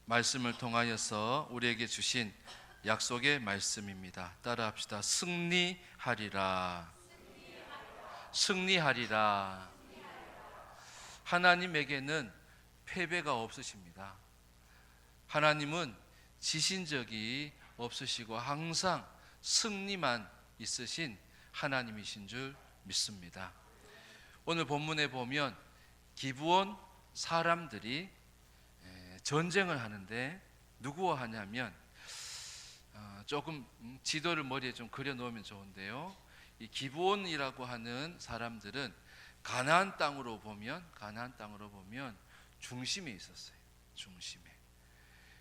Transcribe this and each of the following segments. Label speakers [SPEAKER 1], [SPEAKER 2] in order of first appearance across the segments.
[SPEAKER 1] 말씀을 통하여서 우리에게 주신 약속의 말씀입니다. 따라합시다. 승리하리라. 승리하리라. 하나님에게는 패배가 없으십니다. 하나님은 지신 적이 없으시고 항상 승리만 있으신 하나님이신 줄 믿습니다. 오늘 본문에 보면 기브온 사람들이 전쟁을 하는데 누구와 하냐면 조금 지도를 머리에 좀 그려 놓으면 좋은데요. 이 기브온이라고 하는 사람들은 가나안 땅으로 보면 중심에 있었어요. 중심에.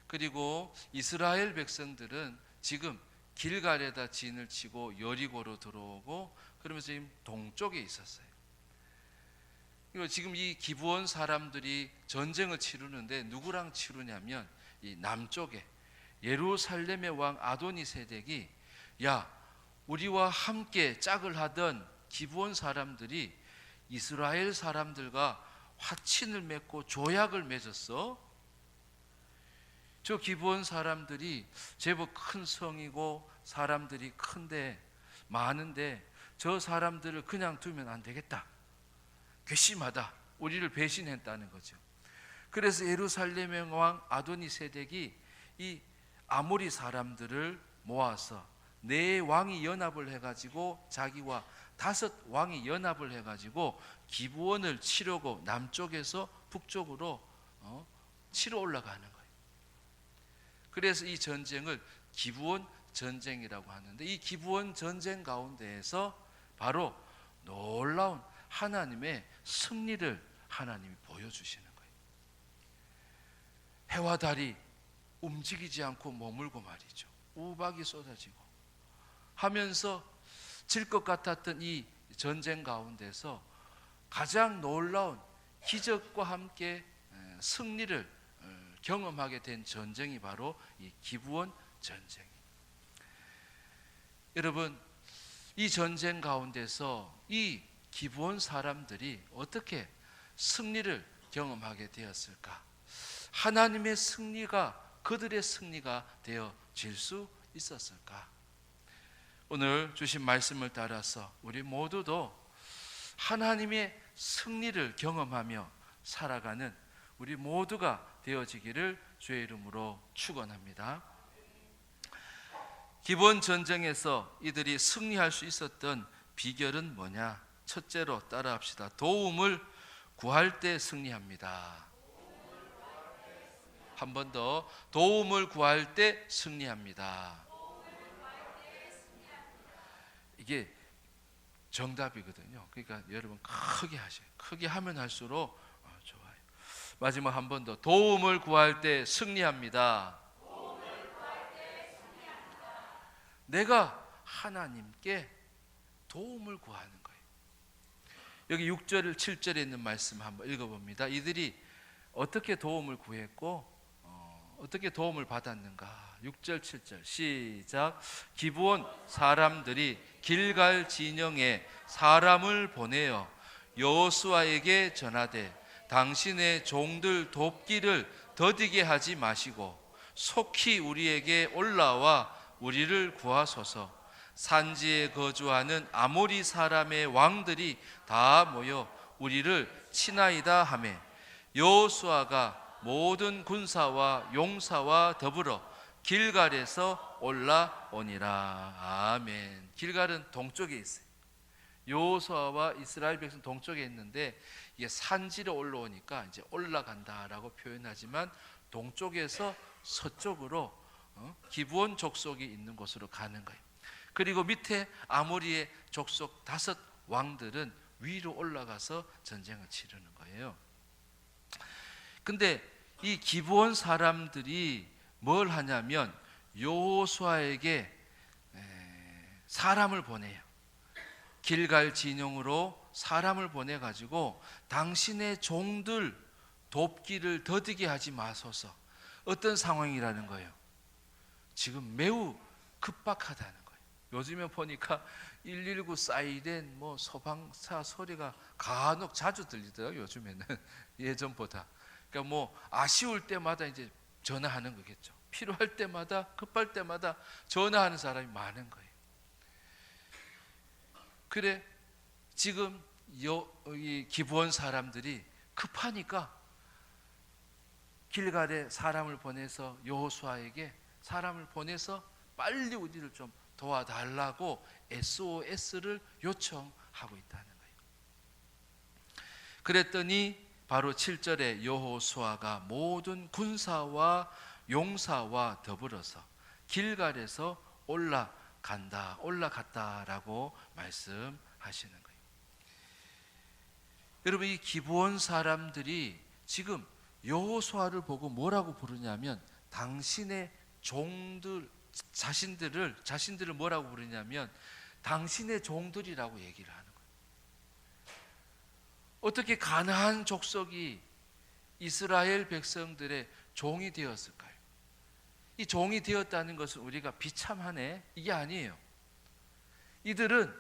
[SPEAKER 1] 그리고 이스라엘 백성들은 지금 길갈에다 진을 치고 여리고로 들어오고 그러면서 지금 동쪽에 있었어요. 그리고 지금 이 기브온 사람들이 전쟁을 치르는데 누구랑 치르냐면 이 남쪽에 예루살렘의 왕 아도니세덱이 야, 우리와 함께 짝을 하던 기브온 사람들이 이스라엘 사람들과 화친을 맺고 조약을 맺었어. 저 기브온 사람들이 제법 큰 성이고 사람들이 큰데 많은데 저 사람들을 그냥 두면 안 되겠다. 괘씸하다. 우리를 배신했다는 거죠. 그래서 예루살렘의 왕 아도니세덱이 이 아모리 사람들을 모아서 네 왕이 연합을 해가지고 자기와 5 왕이 연합을 해가지고 기브온을 치려고 남쪽에서 북쪽으로 치러 올라가는 거예요. 그래서 이 전쟁을 기브온 전쟁이라고 하는데 이 기브온 전쟁 가운데에서 바로 놀라운 하나님의 승리를 하나님이 보여주시는 거예요. 해와 달이 움직이지 않고 머물고 말이죠. 우박이 쏟아지고 하면서 질 것 같았던 이 전쟁 가운데서 가장 놀라운 기적과 함께 승리를 경험하게 된 전쟁이 바로 이 기브온 전쟁입니다. 여러분, 이 전쟁 가운데서 이 기브온 사람들이 어떻게 승리를 경험하게 되었을까? 하나님의 승리가 그들의 승리가 되어질 수 있었을까? 오늘 주신 말씀을 따라서 우리 모두도 하나님의 승리를 경험하며 살아가는 우리 모두가 되어지기를 주의 이름으로 축원합니다. 기브온 전쟁에서 이들이 승리할 수 있었던 비결은 뭐냐? 첫째로 따라합시다. 도움을 구할 때 승리합니다. 한 번 더. 도움을 구할 때 승리합니다. 이게 정답이거든요. 그러니까 여러분 크게 하셔요. 크게 하면 할수록 좋아요. 마지막 한 번 더. 도움을 구할 때 승리합니다. 내가 하나님께 도움을 구하는 거예요. 여기 6절 7절에 있는 말씀 한번 읽어봅니다. 이들이 어떻게 도움을 구했고 어떻게 도움을 받았는가? 6절 7절 시작. 기브온 사람들이 길갈 진영에 사람을 보내어 여호수아에게 전하되 당신의 종들 돕기를 더디게 하지 마시고 속히 우리에게 올라와 우리를 구하소서. 산지에 거주하는 아모리 사람의 왕들이 다 모여 우리를 치나이다 하매 여호수아가 모든 군사와 용사와 더불어 길갈에서 올라오니라. 아멘. 길갈은 동쪽에 있어요. 여호수아와 이스라엘 백성 동쪽에 있는데 이게 산지로 올라오니까 이제 올라간다라고 표현하지만 동쪽에서 서쪽으로 기브온 족속이 있는 곳으로 가는 거예요. 그리고 밑에 아모리의 족속 5 왕들은 위로 올라가서 전쟁을 치르는 거예요. 근데 이 기브온 사람들이 뭘 하냐면 여호수아에게 사람을 보내요. 길갈 진영으로 사람을 보내가지고 당신의 종들 돕기를 더디게 하지 마소서. 어떤 상황이라는 거예요? 지금 매우 급박하다는 거예요. 요즘에 보니까 119 사이렌 소방차 소리가 간혹 자주 들리더라고요. 요즘에는 예전보다. 그러니까 뭐 아쉬울 때마다 이제 전화하는 거겠죠. 필요할 때마다, 급할 때마다 전화하는 사람이 많은 거예요. 그래, 지금 이 기브온 사람들이 급하니까 길갈에 사람을 보내서, 여호수아에게 사람을 보내서 빨리 우리를 좀 도와달라고 SOS를 요청하고 있다는 거예요. 그랬더니 바로 7절에 여호수아가 모든 군사와 용사와 더불어서 길갈에서 올라갔다라고 말씀하시는 거예요. 여러분, 이 기브온 사람들이 지금 여호수아를 보고 뭐라고 부르냐면, 당신의 종들, 자신들을 뭐라고 부르냐면 당신의 종들이라고 얘기를 하는 거예요. 어떻게 가나안 족속이 이스라엘 백성들의 종이 되었을까요? 이 종이 되었다는 것은 우리가 비참하네, 이게 아니에요. 이들은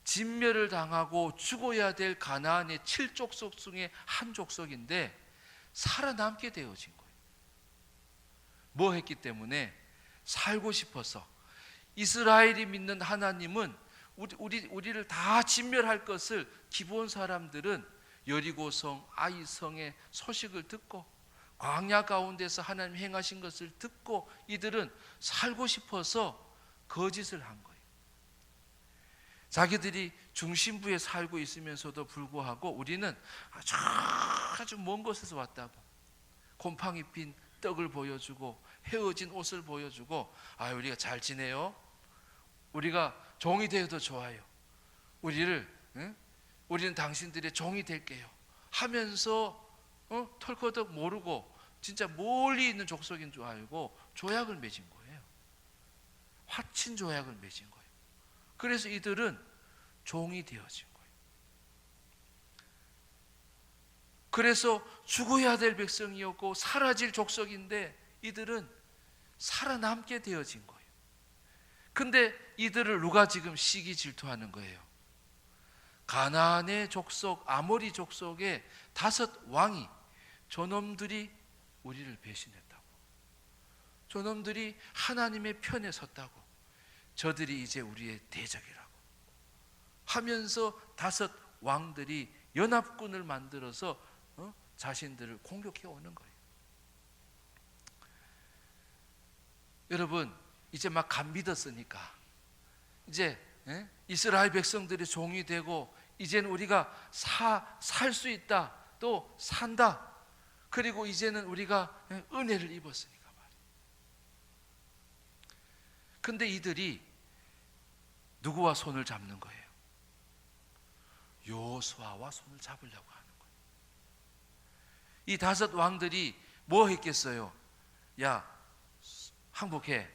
[SPEAKER 1] 진멸을 당하고 죽어야 될 가나안의 7족속 중에 한 족속인데 살아남게 되어진 거예요. 뭐 했기 때문에? 살고 싶어서. 이스라엘이 믿는 하나님은 우리를 다 진멸할 것을 기브온 사람들은 여리고성, 아이성의 소식을 듣고 광야 가운데서 하나님 행하신 것을 듣고 이들은 살고 싶어서 거짓을 한 거예요. 자기들이 중심부에 살고 있으면서도 불구하고 우리는 아주 먼 곳에서 왔다고 곰팡이 핀 떡을 보여주고 헤어진 옷을 보여주고, 우리가 잘 지내요, 우리가 종이 되어도 좋아요, 우리는 당신들의 종이 될게요 하면서 털커덕 모르고 진짜 멀리 있는 족속인 줄 알고 조약을 맺은 거예요. 화친 조약을 맺은 거예요. 그래서 이들은 종이 되어진 거예요. 그래서 죽어야 될 백성이었고 사라질 족속인데 이들은 살아남게 되어진 거예요. 근데 이들을 누가 지금 시기 질투하는 거예요? 가나안의 족속, 아모리 족속의 5 왕이, 저놈들이 우리를 배신했다고, 저놈들이 하나님의 편에 섰다고, 저들이 이제 우리의 대적이라고 하면서 5 왕들이 연합군을 만들어서 자신들을 공격해 오는 거예요. 여러분, 이제 막 감 믿었으니까 이제 이스라엘 백성들이 종이 되고 이제는 우리가 살 수 있다, 또 산다, 그리고 이제는 우리가 은혜를 입었으니까 말이에요. 근데 이들이 누구와 손을 잡는 거예요? 여호수아와 손을 잡으려고 하는 거예요. 이 5 왕들이 뭐 했겠어요? 야, 항복해.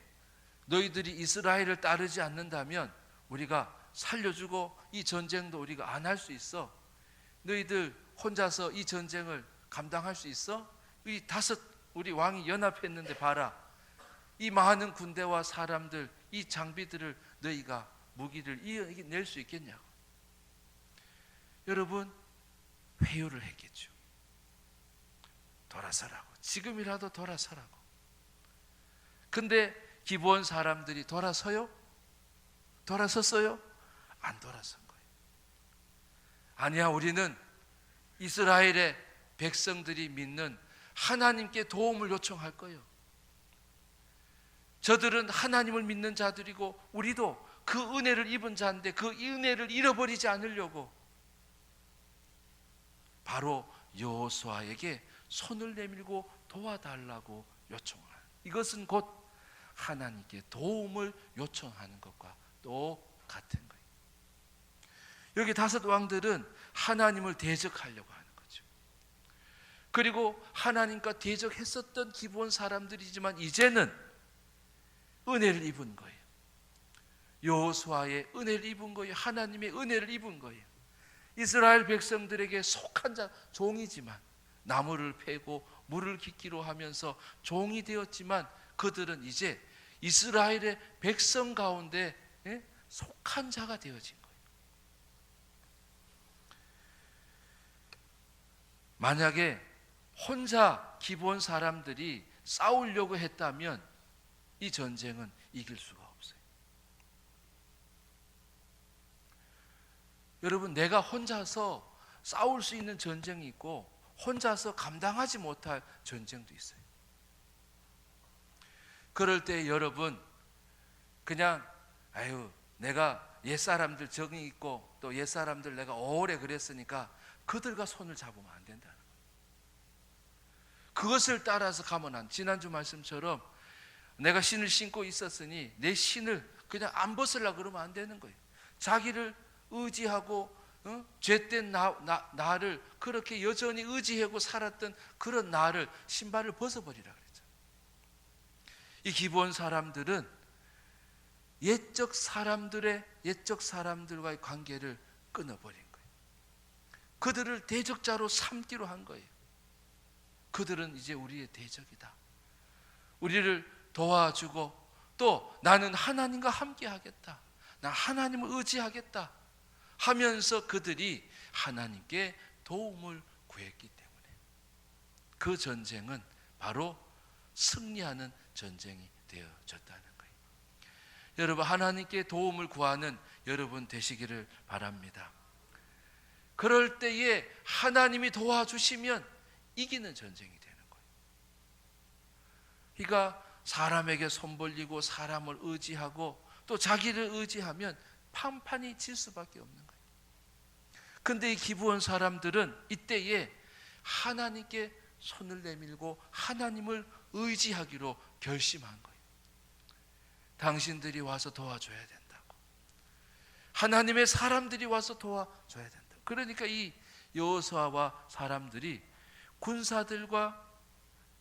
[SPEAKER 1] 너희들이 이스라엘을 따르지 않는다면 우리가 살려주고 이 전쟁도 우리가 안 할 수 있어. 너희들 혼자서 이 전쟁을 감당할 수 있어? 우리 왕이 연합했는데 봐라, 이 많은 군대와 사람들, 이 장비들을 너희가 무기를 이겨낼 수 있겠냐고. 여러분, 회유를 했겠죠. 돌아서라고, 지금이라도 돌아서라고. 근데 기브온 사람들이 돌아섰어요? 안 돌아선 거예요. 아니야, 우리는 이스라엘의 백성들이 믿는 하나님께 도움을 요청할 거예요. 저들은 하나님을 믿는 자들이고 우리도 그 은혜를 입은 자인데 그 은혜를 잃어버리지 않으려고 바로 여호수아에게 손을 내밀고 도와달라고 요청하는, 이것은 곧 하나님께 도움을 요청하는 것과 똑같은 거예요. 여기 5 왕들은 하나님을 대적하려고 하는 거죠. 그리고 하나님과 대적했었던 기브온 사람들이지만 이제는 은혜를 입은 거예요. 여호수아의 은혜를 입은 거예요. 하나님의 은혜를 입은 거예요. 이스라엘 백성들에게 속한 자, 종이지만 나무를 패고 물을 깃기로 하면서 종이 되었지만 그들은 이제 이스라엘의 백성 가운데 속한 자가 되어진 거예요. 만약에 혼자 기본 사람들이 싸우려고 했다면 이 전쟁은 이길 수가 없어요. 여러분, 내가 혼자서 싸울 수 있는 전쟁이 있고 혼자서 감당하지 못할 전쟁도 있어요. 그럴 때 여러분, 그냥 내가 옛사람들 정이 있고 또 옛사람들 내가 오래 그랬으니까 그들과 손을 잡으면 안 된다는 거예요. 그것을 따라서 가면 안, 지난주 말씀처럼 내가 신을 신고 있었으니 내 신을 그냥 안 벗으려고 그러면 안 되는 거예요. 자기를 의지하고 죄된 나를 그렇게 여전히 의지하고 살았던 그런 나를 신발을 벗어버리라 그랬죠. 이 기본 사람들은 옛적 사람들과의 관계를 끊어버린 거예요. 그들을 대적자로 삼기로 한 거예요. 그들은 이제 우리의 대적이다. 우리를 도와주고 또 나는 하나님과 함께 하겠다. 나 하나님을 의지하겠다 하면서 그들이 하나님께 도움을 구했기 때문에 그 전쟁은 바로 승리하는 전쟁이 되어졌다는 거예요. 여러분, 하나님께 도움을 구하는 여러분 되시기를 바랍니다. 그럴 때에 하나님이 도와주시면 이기는 전쟁이 되는 거예요. 그러니까 사람에게 손 벌리고 사람을 의지하고 또 자기를 의지하면 판판이 질 수밖에 없는 거예요. 근데 이 기브온 사람들은 이때에 하나님께 손을 내밀고 하나님을 의지하기로 결심한 거예요. 당신들이 와서 도와줘야 된다고. 하나님의 사람들이 와서 도와줘야 된다. 그러니까 이 여호수아와 사람들이 군사들과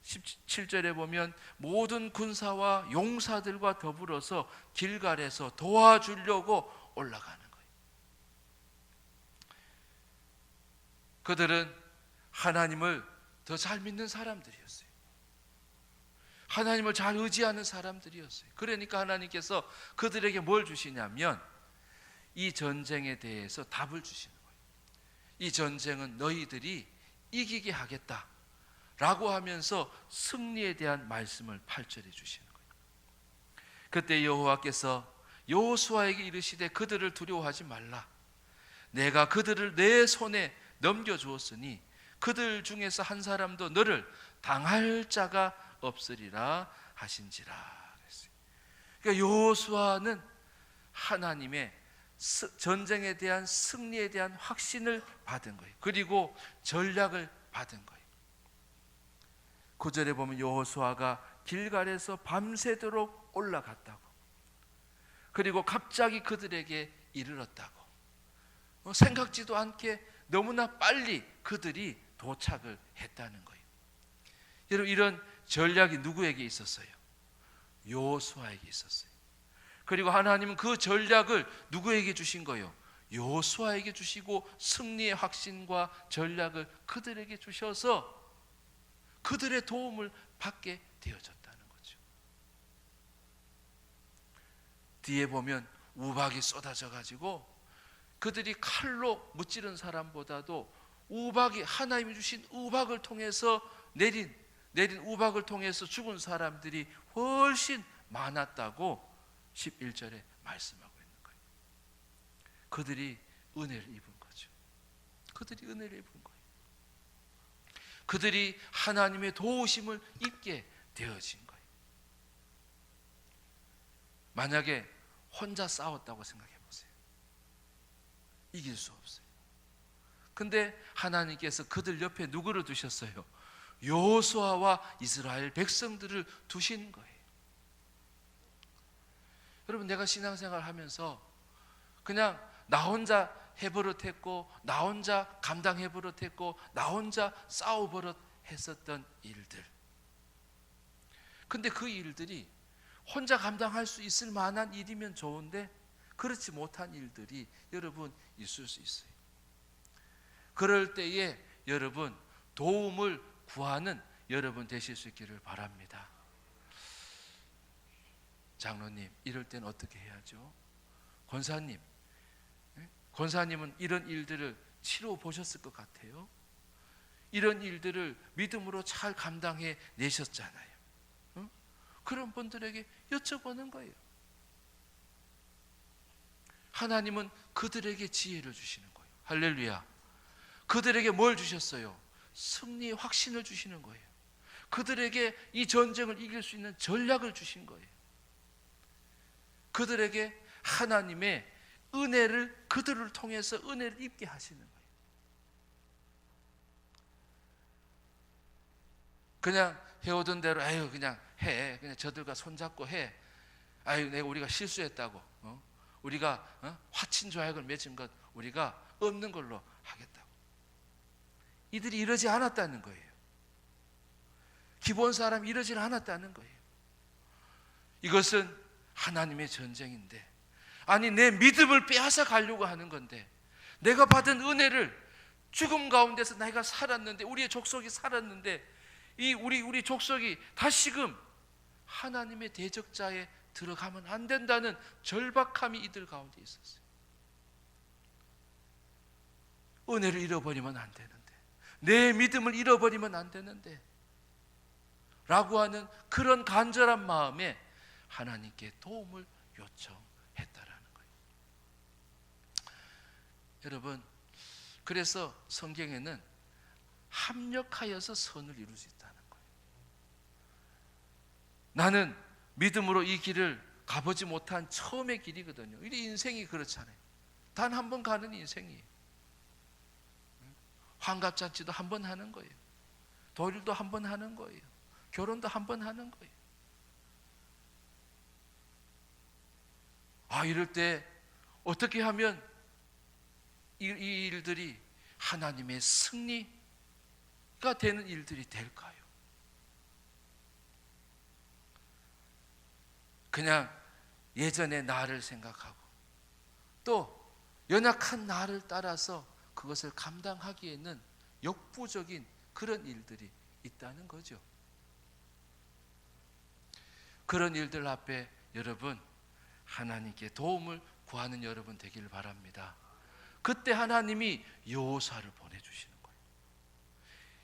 [SPEAKER 1] 17절에 보면 모든 군사와 용사들과 더불어서 길갈에서 도와주려고 올라가는 거예요. 그들은 하나님을 더 잘 믿는 사람들이었어요. 하나님을 잘 의지하는 사람들이었어요. 그러니까 하나님께서 그들에게 뭘 주시냐면 이 전쟁에 대해서 답을 주시는 거예요. 이 전쟁은 너희들이 이기게 하겠다 라고 하면서 승리에 대한 말씀을 8절에 주시는 거예요. 그때 여호와께서 여호수아에게 이르시되 그들을 두려워하지 말라. 내가 그들을 내 손에 넘겨주었으니 그들 중에서 한 사람도 너를 당할 자가 없으리라 하신지라 그랬어요. 그러니까 여호수아는 하나님의 전쟁에 대한 승리에 대한 확신을 받은 거예요. 그리고 전략을 받은 거예요. 9절에 보면 여호수아가 길갈에서 밤새도록 올라갔다고, 그리고 갑자기 그들에게 이르렀다고, 생각지도 않게 너무나 빨리 그들이 도착을 했다는 거예요. 여러분, 이런 전략이 누구에게 있었어요? 여호수아에게 있었어요. 그리고 하나님은 그 전략을 누구에게 주신 거예요? 여호수아에게 주시고 승리의 확신과 전략을 그들에게 주셔서 그들의 도움을 받게 되어졌다는 거죠. 뒤에 보면 우박이 쏟아져 가지고 그들이 칼로 무찌른 사람보다도 우박이, 하나님이 주신 우박을 통해서 내린 우박을 통해서 죽은 사람들이 훨씬 많았다고 11절에 말씀하고 있는 거예요. 그들이 은혜를 입은 거죠. 그들이 은혜를 입은 거예요. 그들이 하나님의 도우심을 입게 되어진 거예요. 만약에 혼자 싸웠다고 생각해 보세요. 이길 수 없어요. 근데 하나님께서 그들 옆에 누구를 두셨어요? 여호수아와 이스라엘 백성들을 두신 거예요. 여러분, 내가 신앙생활 하면서 그냥 나 혼자 해버릇했고, 나 혼자 감당해버릇했고, 나 혼자 싸워버릇 했었던 일들, 근데 그 일들이 혼자 감당할 수 있을 만한 일이면 좋은데 그렇지 못한 일들이 여러분 있을 수 있어요. 그럴 때에 여러분 도움을 구하는 여러분 되실 수 있기를 바랍니다. 장로님, 이럴 땐 어떻게 해야죠? 권사님은 이런 일들을 치러 보셨을 것 같아요. 이런 일들을 믿음으로 잘 감당해 내셨잖아요. 그런 분들에게 여쭤보는 거예요. 하나님은 그들에게 지혜를 주시는 거예요. 할렐루야. 그들에게 뭘 주셨어요? 승리의 확신을 주시는 거예요. 그들에게 이 전쟁을 이길 수 있는 전략을 주신 거예요. 그들에게 하나님의 은혜를, 그들을 통해서 은혜를 입게 하시는 거예요. 그냥 해오던 대로 아유 그냥 해, 그냥 저들과 손잡고 해. 아유 내가 우리가 실수했다고, 우리가 화친 조약을 맺은 것 우리가 없는 걸로 하겠다고. 이들이 이러지 않았다는 거예요. 기본 사람이 이러지 않았다는 거예요. 이것은 하나님의 전쟁인데, 아니 내 믿음을 빼앗아 가려고 하는 건데, 내가 받은 은혜를 죽음 가운데서 내가 살았는데, 우리의 족속이 살았는데, 우리 족속이 다시금 하나님의 대적자에 들어가면 안 된다는 절박함이 이들 가운데 있었어요. 은혜를 잃어버리면 안 되는데, 내 믿음을 잃어버리면 안 되는데 라고 하는 그런 간절한 마음에 하나님께 도움을 요청했다라는 거예요. 여러분, 그래서 성경에는 합력하여서 선을 이룰 수 있다는 거예요. 나는 믿음으로 이 길을 가보지 못한 처음의 길이거든요. 이 인생이 그렇잖아요. 단 한 번 가는 인생이에요. 환갑잔치도 한 번 하는 거예요. 도일도 한 번 하는 거예요. 결혼도 한 번 하는 거예요. 이럴 때 어떻게 하면 이 일들이 하나님의 승리가 되는 일들이 될까요? 그냥 예전의 나를 생각하고 또 연약한 나를 따라서 그것을 감당하기에는 역부족인 그런 일들이 있다는 거죠. 그런 일들 앞에 여러분, 하나님께 도움을 구하는 여러분 되기를 바랍니다. 그때 하나님이 여호수아를 보내주시는 거예요.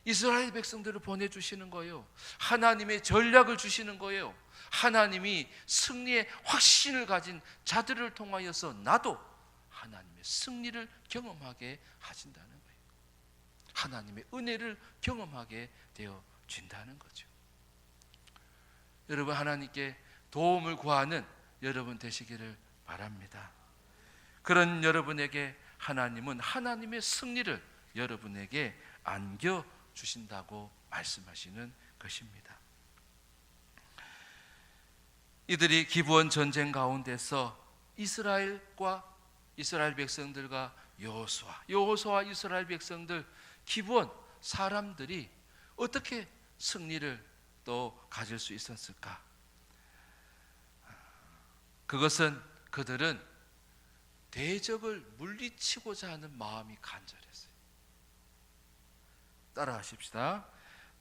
[SPEAKER 1] 이스라엘 백성들을 보내주시는 거예요. 하나님의 전략을 주시는 거예요. 하나님이 승리의 확신을 가진 자들을 통하여서 나도 하나님의 승리를 경험하게 하신다는 거예요. 하나님의 은혜를 경험하게 되어 준다는 거죠. 여러분, 하나님께 도움을 구하는 여러분 되시기를 바랍니다. 그런 여러분에게 하나님은 하나님의 승리를 여러분에게 안겨주신다고 말씀하시는 것입니다. 이들이 기브온 전쟁 가운데서 이스라엘 백성들과 여호수아 이스라엘 백성들, 기브온 사람들이 어떻게 승리를 또 가질 수 있었을까? 그것은 그들은 대적을 물리치고자 하는 마음이 간절했어요. 따라하십시다.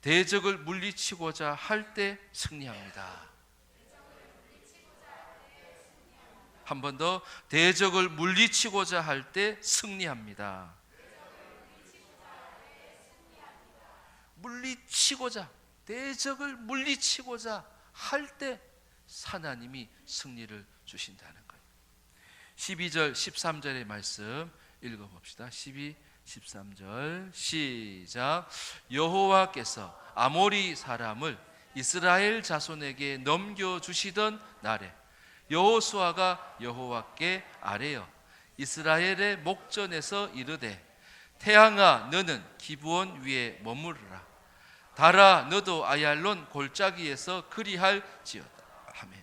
[SPEAKER 1] 대적을 물리치고자 할 때 승리합니다. 한 번 더. 대적을 물리치고자 할 때 승리합니다. 대적을 물리치고자 할 때 하나님이 승리를 주신다는 거예요. 12절 13절의 말씀 읽어봅시다. 12, 13절 시작. 여호와께서 아모리 사람을 이스라엘 자손에게 넘겨주시던 날에 여호수아가 여호와께 아뢰어 이스라엘의 목전에서 이르되 태양아 너는 기브온 위에 머무르라. 달아 너도 아얄론 골짜기에서 그리할지어다 하며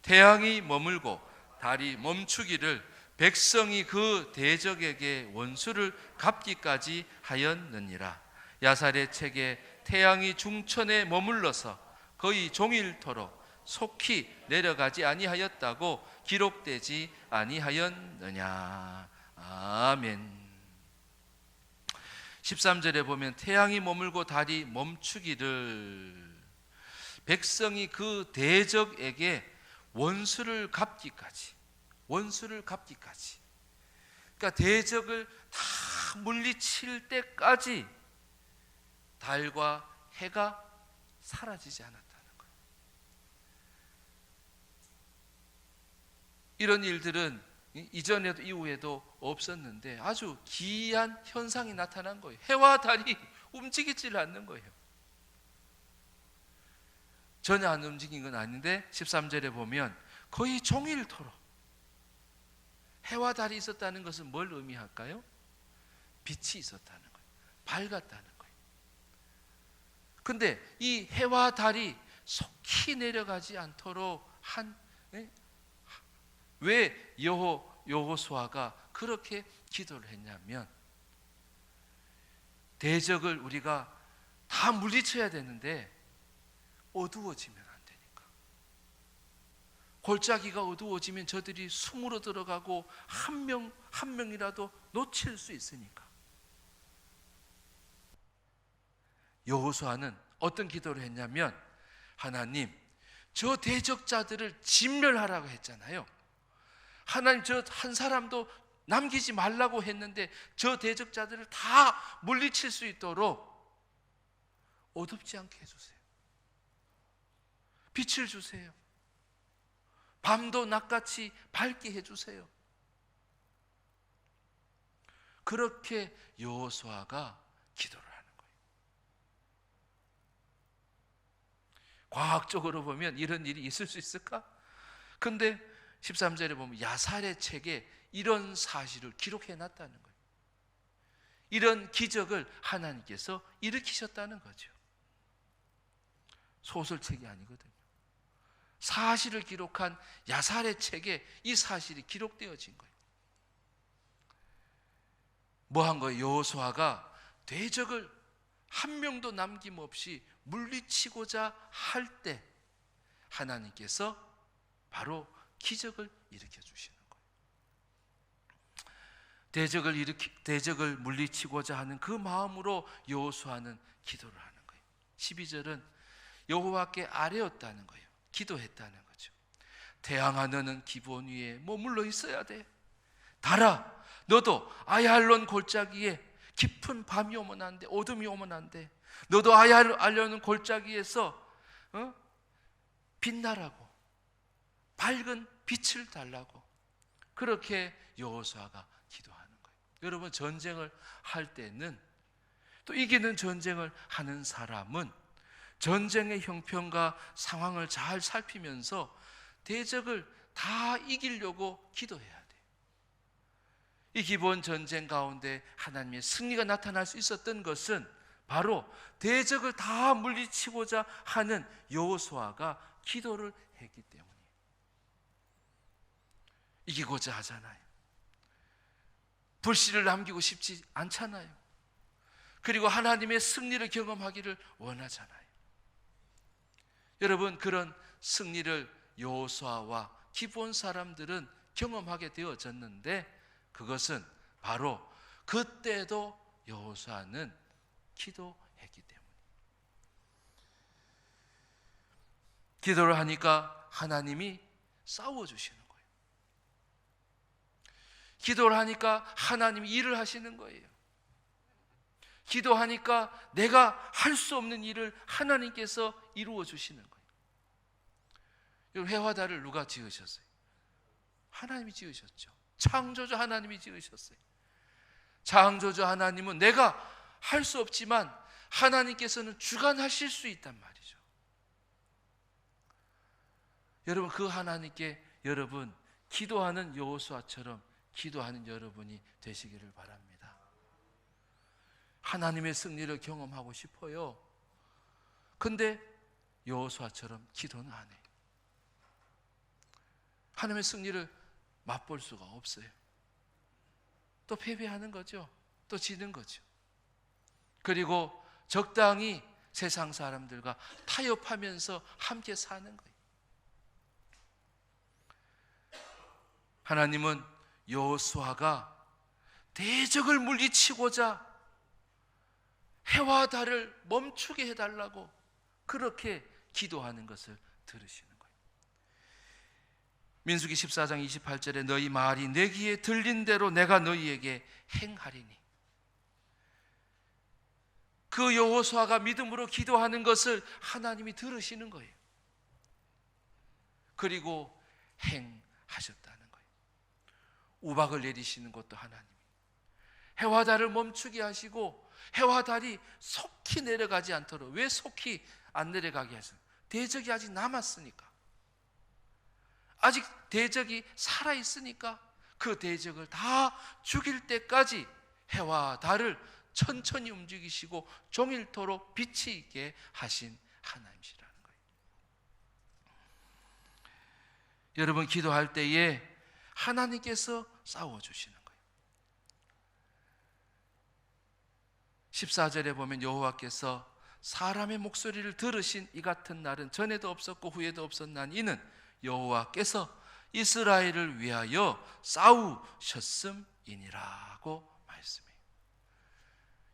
[SPEAKER 1] 태양이 머물고 달이 멈추기를 백성이 그 대적에게 원수를 갚기까지 하였느니라. 야살의 책에 태양이 중천에 머물러서 거의 종일토록 속히 내려가지 아니하였다고 기록되지 아니하였느냐. 아멘. 13절에 보면 태양이 머물고 달이 멈추기를 백성이 그 대적에게 원수를 갚기까지. 그러니까 대적을 다 물리칠 때까지 달과 해가 사라지지 않았다는 거예요. 이런 일들은 이전에도 이후에도 없었는데 아주 기이한 현상이 나타난 거예요. 해와 달이 움직이질 않는 거예요. 전혀 안 움직인 건 아닌데 13절에 보면 거의 종일토록 해와 달이 있었다는 것은 뭘 의미할까요? 빛이 있었다는 거예요. 밝았다는 거예요. 근데 이 해와 달이 속히 내려가지 않도록 왜 여호수아가 그렇게 기도를 했냐면, 대적을 우리가 다 물리쳐야 되는데 어두워지면 안 되니까. 골짜기가 어두워지면 저들이 숨으로 들어가고 한 명이라도 놓칠 수 있으니까. 여호수아는 어떤 기도를 했냐면, 하나님, 저 대적자들을 진멸하라고 했잖아요. 하나님, 저 한 사람도 남기지 말라고 했는데 저 대적자들을 다 물리칠 수 있도록 어둡지 않게 해주세요. 빛을 주세요. 밤도 낮같이 밝게 해주세요. 그렇게 여호수아가 기도를 하는 거예요. 과학적으로 보면 이런 일이 있을 수 있을까? 근데 13절에 보면 야살의 책에 이런 사실을 기록해 놨다는 거예요. 이런 기적을 하나님께서 일으키셨다는 거죠. 소설책이 아니거든요. 사실을 기록한 야살의 책에 이 사실이 기록되어진 거예요. 뭐 한 거예요? 여호수아가 대적을 한 명도 남김없이 물리치고자 할 때 하나님께서 바로 기적을 일으켜 주시는 거예요. 대적을 물리치고자 하는 그 마음으로 여호수아는 기도를 하는 거예요. 12절은 여호와께 아뢰었다는 거예요. 기도했다는 거죠. 태양아, 너는 기브온 위에 머물러 있어야 돼. 달아, 너도 아얄론 골짜기에 깊은 밤이 오면 안 돼. 어둠이 오면 안 돼. 너도 아얄론 골짜기에서 빛나라고, 밝은 빛을 달라고, 그렇게 여호수아가 기도하는 거예요. 여러분, 전쟁을 할 때는, 또 이기는 전쟁을 하는 사람은 전쟁의 형편과 상황을 잘 살피면서 대적을 다 이기려고 기도해야 돼요. 이 기브온 전쟁 가운데 하나님의 승리가 나타날 수 있었던 것은 바로 대적을 다 물리치고자 하는 여호수아가 기도를 했기 때문이에요. 이기고자 하잖아요. 불씨를 남기고 싶지 않잖아요. 그리고 하나님의 승리를 경험하기를 원하잖아요. 여러분, 그런 승리를 여호수아와 기브온 사람들은 경험하게 되어졌는데, 그것은 바로 그때도 여호수아는 기도했기 때문에, 기도를 하니까 하나님이 싸워주시는 거예요. 기도를 하니까 하나님이 일을 하시는 거예요. 기도하니까 내가 할 수 없는 일을 하나님께서 이루어 주시는 거예요. 해와 달을 누가 지으셨어요? 하나님이 지으셨죠. 창조주 하나님이 지으셨어요. 창조주 하나님은 내가 할 수 없지만 하나님께서는 주관하실 수 있단 말이죠. 여러분, 그 하나님께 여러분 기도하는 여호수아처럼 기도하는 여러분이 되시기를 바랍니다. 하나님의 승리를 경험하고 싶어요. 근데 여호수아처럼 기도는 안 해요. 하나님의 승리를 맛볼 수가 없어요. 또 패배하는 거죠. 또 지는 거죠. 그리고 적당히 세상 사람들과 타협하면서 함께 사는 거예요. 하나님은 여호수아가 대적을 물리치고자 해와 달을 멈추게 해달라고 그렇게 기도하는 것을 들으시는 거예요. 민수기 14장 28절에 너희 말이 내 귀에 들린 대로 내가 너희에게 행하리니, 그 여호수아가 믿음으로 기도하는 것을 하나님이 들으시는 거예요. 그리고 행하셨다는 거예요. 우박을 내리시는 것도 하나님, 해와 달을 멈추게 하시고 해와 달이 속히 내려가지 않도록. 왜 속히 안 내려가게 하셨어요? 대적이 아직 남았으니까, 아직 대적이 살아있으니까 그 대적을 다 죽일 때까지 해와 달을 천천히 움직이시고 종일토록 빛이 있게 하신 하나님이시라는 거예요. 여러분, 기도할 때에 하나님께서 싸워주시는 거예요. 14절에 보면 여호와께서 사람의 목소리를 들으신 이 같은 날은 전에도 없었고 후에도 없었나니 이는 여호와께서 이스라엘을 위하여 싸우셨음이니라고 말씀해요.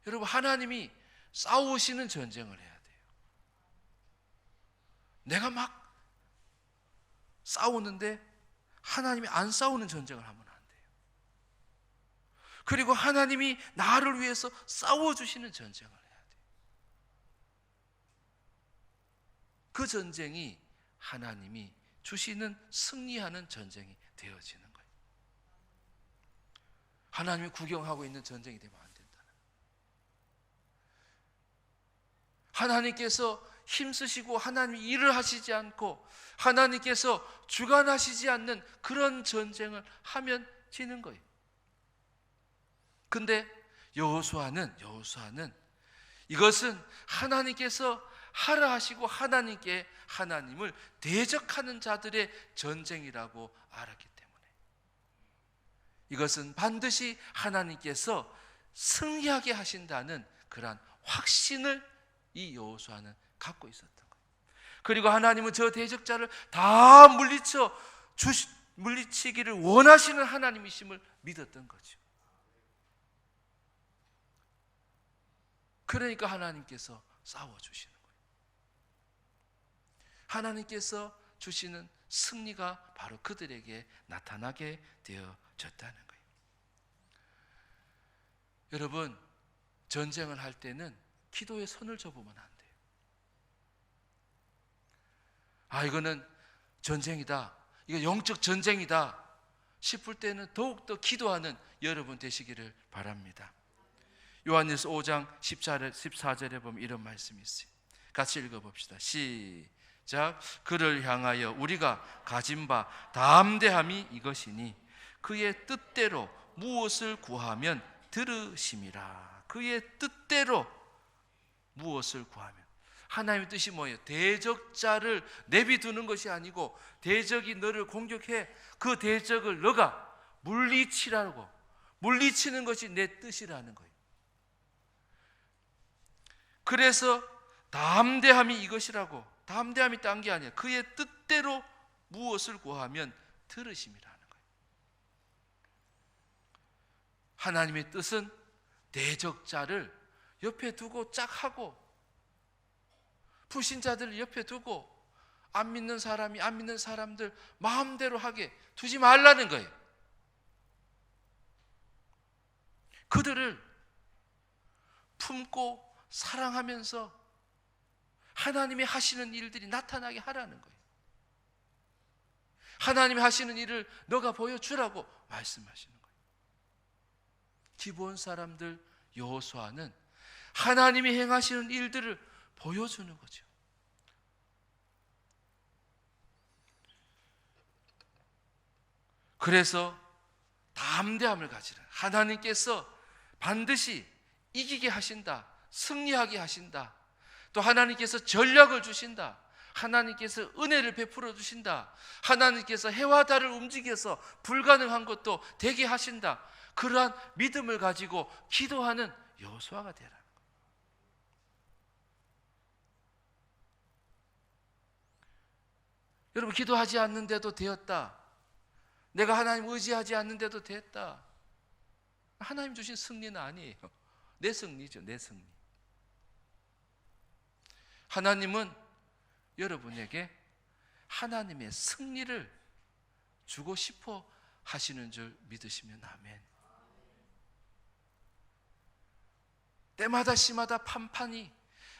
[SPEAKER 1] 여러분, 하나님이 싸우시는 전쟁을 해야 돼요. 내가 막 싸우는데 하나님이 안 싸우는 전쟁을 하면 안 돼요. 그리고 하나님이 나를 위해서 싸워주시는 전쟁을 해야 돼요. 그 전쟁이 하나님이 주시는 승리하는 전쟁이 되어지는 거예요. 하나님이 구경하고 있는 전쟁이 되면 안 된다는 거예요. 하나님께서 힘쓰시고 하나님이 일을 하시지 않고 하나님께서 주관하시지 않는 그런 전쟁을 하면 지는 거예요. 근데 여호수아는 이것은 하나님께서 하라 하시고 하나님께 하나님을 대적하는 자들의 전쟁이라고 알았기 때문에 이것은 반드시 하나님께서 승리하게 하신다는 그러한 확신을 이 여호수아는 갖고 있었던 거예요. 그리고 하나님은 저 대적자를 다 물리치기를 원하시는 하나님이심을 믿었던 거죠. 그러니까 하나님께서 싸워주시는 거예요. 하나님께서 주시는 승리가 바로 그들에게 나타나게 되어졌다는 거예요. 여러분, 전쟁을 할 때는 기도의 선을 접으면 안 돼요. 이거는 전쟁이다, 이거 영적 전쟁이다 싶을 때는 더욱더 기도하는 여러분 되시기를 바랍니다. 요한일서 5장 14절에 보면 이런 말씀이 있어요. 같이 읽어봅시다. 시작. 그를 향하여 우리가 가진 바 담대함이 이것이니 그의 뜻대로 무엇을 구하면 들으심이라. 그의 뜻대로 무엇을 구하면. 하나님의 뜻이 뭐예요? 대적자를 내비두는 것이 아니고 대적이 너를 공격해 그 대적을 너가 물리치는 것이 내 뜻이라는 거예요. 그래서 담대함이 이것이라고. 담대함이 딴 게 아니야. 그의 뜻대로 무엇을 구하면 들으심이라는 거예요. 하나님의 뜻은 대적자를 옆에 두고 짝 하고 불신자들을 옆에 두고 안 믿는 사람이 안 믿는 사람들 마음대로 하게 두지 말라는 거예요. 그들을 품고 사랑하면서 하나님이 하시는 일들이 나타나게 하라는 거예요. 하나님이 하시는 일을 너가 보여주라고 말씀하시는 거예요. 기브온 사람들 여호수아는 하나님이 행하시는 일들을 보여주는 거죠. 그래서 담대함을 가지라. 하나님께서 반드시 이기게 하신다, 승리하게 하신다, 또 하나님께서 전략을 주신다, 하나님께서 은혜를 베풀어 주신다, 하나님께서 해와 달을 움직여서 불가능한 것도 되게 하신다. 그러한 믿음을 가지고 기도하는 여호수아가 되라는 거예요. 여러분, 기도하지 않는데도 되었다, 내가 하나님 의지하지 않는데도 됐다, 하나님 주신 승리는 아니에요. 내 승리죠, 내 승리. 하나님은 여러분에게 하나님의 승리를 주고 싶어 하시는 줄 믿으시면 아멘. 때마다 시마다 판판이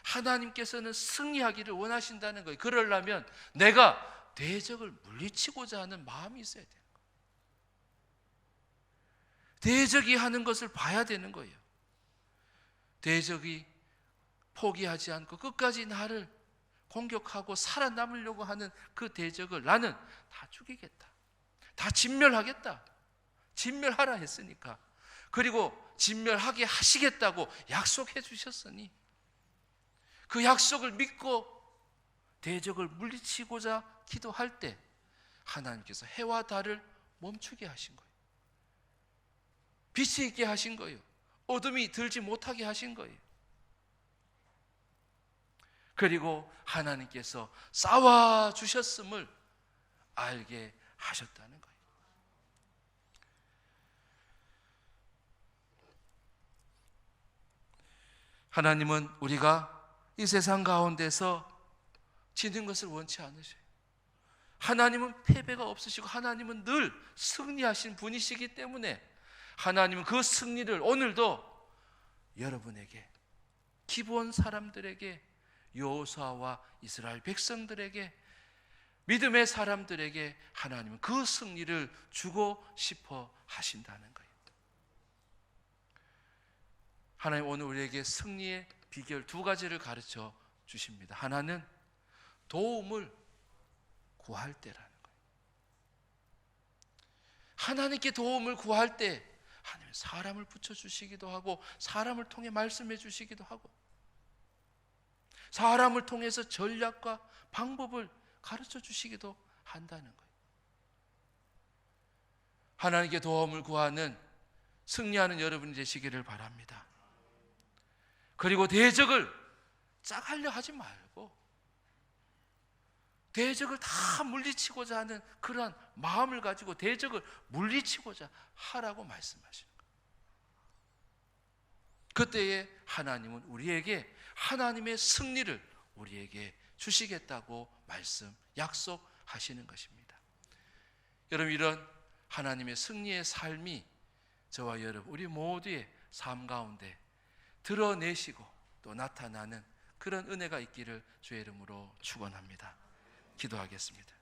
[SPEAKER 1] 하나님께서는 승리하기를 원하신다는 거예요. 그러려면 내가 대적을 물리치고자 하는 마음이 있어야 돼요. 대적이 하는 것을 봐야 되는 거예요. 대적이 포기하지 않고 끝까지 나를 공격하고 살아남으려고 하는 그 대적을 나는 다 죽이겠다, 다 진멸하겠다, 진멸하라 했으니까, 그리고 진멸하게 하시겠다고 약속해 주셨으니 그 약속을 믿고 대적을 물리치고자 기도할 때 하나님께서 해와 달을 멈추게 하신 거예요. 빛이 있게 하신 거예요. 어둠이 들지 못하게 하신 거예요. 그리고 하나님께서 싸워 주셨음을 알게 하셨다는 거예요. 하나님은 우리가 이 세상 가운데서 지는 것을 원치 않으셔요. 하나님은 패배가 없으시고 하나님은 늘 승리하신 분이시기 때문에 하나님은 그 승리를 오늘도 여러분에게, 기브온 사람들에게, 여호수아와 이스라엘 백성들에게, 믿음의 사람들에게 하나님은 그 승리를 주고 싶어 하신다는 거예요. 하나님 오늘 우리에게 승리의 비결 두 가지를 가르쳐 주십니다. 하나는 도움을 구할 때라는 거예요. 하나님께 도움을 구할 때 하나님은 사람을 붙여주시기도 하고 사람을 통해 말씀해 주시기도 하고 사람을 통해서 전략과 방법을 가르쳐 주시기도 한다는 거예요. 하나님께 도움을 구하는 승리하는 여러분이 되시기를 바랍니다. 그리고 대적을 짜가려 하지 말고 대적을 다 물리치고자 하는 그러한 마음을 가지고 대적을 물리치고자 하라고 말씀하시는 거예요. 그때에 하나님은 우리에게 하나님의 승리를 우리에게 주시겠다고 약속하시는 것입니다. 여러분, 이런 하나님의 승리의 삶이 저와 여러분 우리 모두의 삶 가운데 드러내시고 또 나타나는 그런 은혜가 있기를 주의 이름으로 축원합니다. 기도하겠습니다.